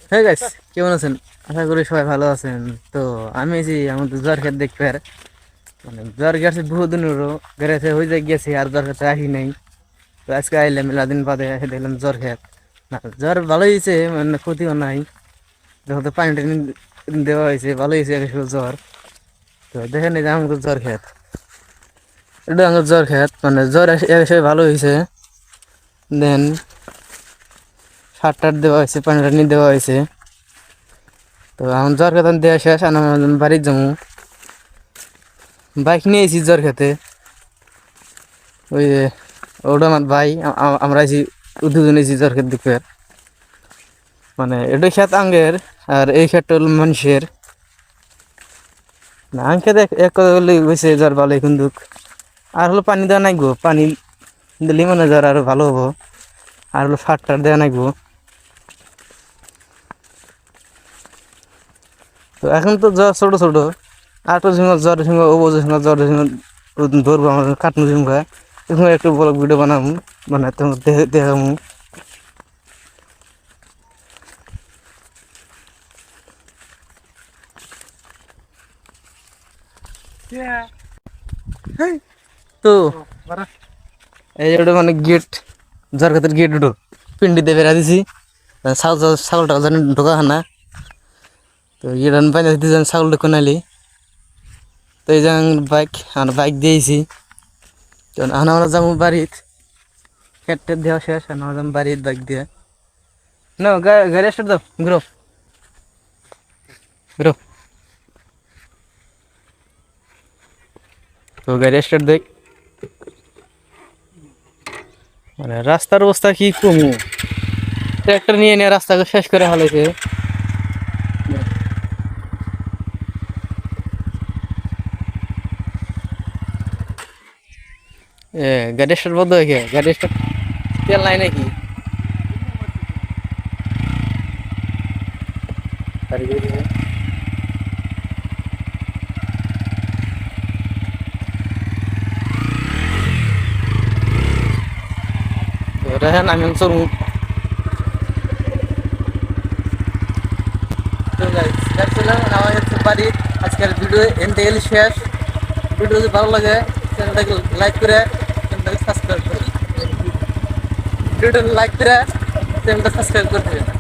হ্যাঁ গাইস, কেমন আছেন? আশা করি সবাই ভালো আছেন। তো আমি এই যে আমাদের জ্বর খেতে দেখতে আর মানে জ্বর গেছে বহুদিন গেছে হয়ে যায় গেছে আর জ্বর খেতে আসি নাই। তো আজকে আইলাম মেলাদিন বাদে এসে দেখলাম জ্বর খেত না, জ্বর ভালো হয়েছে, মানে ক্ষতিও নাই। যখন তো পানি টানি দেওয়া হয়েছে ভালো হয়েছে একশো জ্বর। তো দেখেন এই যে আমাদের জ্বর খেত, এটা আমার জ্বর খেত, মানে জ্বর এসে ভালো হয়েছে। দেন সার টার দেওয়া হয়েছে, পানি টানি দেওয়া হয়েছে। তো এখন জ্বর খেতে দেওয়া শেষ, আর আমার বাড়ির যাবো। বাইক নিয়ে এসেছি জ্বর খেতে, ওই যে ওটা আমার ভাই, আমরা এসি দুজন এসি জ্বর খেতে দেখতে। মানে এটা খেত আঙ্গের, আর এই খেতটা হল মানুষের। না আং খেতে এক কথা বললে হয়েছে জ্বর ভালো কিন্তু, আর হলো পানি দেওয়া নাই গো, পানি দিলে মানে জ্বর আরো ভালো হবো। আর হলো সার টার দেওয়া নাই গো। তো এখন তো জ্বর ছোট ছোট, আর তো জ্বর সঙ্গে অবজের সঙ্গে জ্বর সঙ্গে ধরবো আমার কাটনো সঙ্গে একটু ব্লগ ভিডিও বানাবো, মানে তোমার দেখাবো। তো এই যে ওটা মানে গেট, জ্বর খাতের গেট ওটো পিন্ডিতে বেড়া দিছি, ছাগলটা জানি ঢোকা না। তো ইয়ে বাইরে দিতে যান ছাগল ঢুকে নালি। তো এই যে বাইক দিয়েছি। তো আমরা যাবো বাড়িত, খেট টেট দেওয়া শেষ, আমরা যাবো বাড়ির বাইক দিয়ে। না গাড়ি স্টার্ট দাও, ঘুরো ঘুরো। তো গাড়ি স্টার্ট দেখ, মানে রাস্তার অবস্থা কি কমু, ট্র্যাক্টর নিয়ে নিয়ে রাস্তাকে শেষ করে ফেলেছে। গাড়ি স্টার্ট বন্ধ হয়ে গেছে, গাড়ি স্টার্ট তেল নাই নাকি? তো দেখেন আমি চলুন। তো গাইস দেখছিলাম আমার হচ্ছে বাড়ি, আজকের ভিডিও এনতে গেলে শেষ। ভিডিও যদি ভালো লাগে চ্যানেলটাকে লাইক করে চ্যানেলটাকে সাবস্ক্রাইব করে, ভিডিওটা লাইক করে চ্যানেলটা সাবস্ক্রাইব করে দেবেন।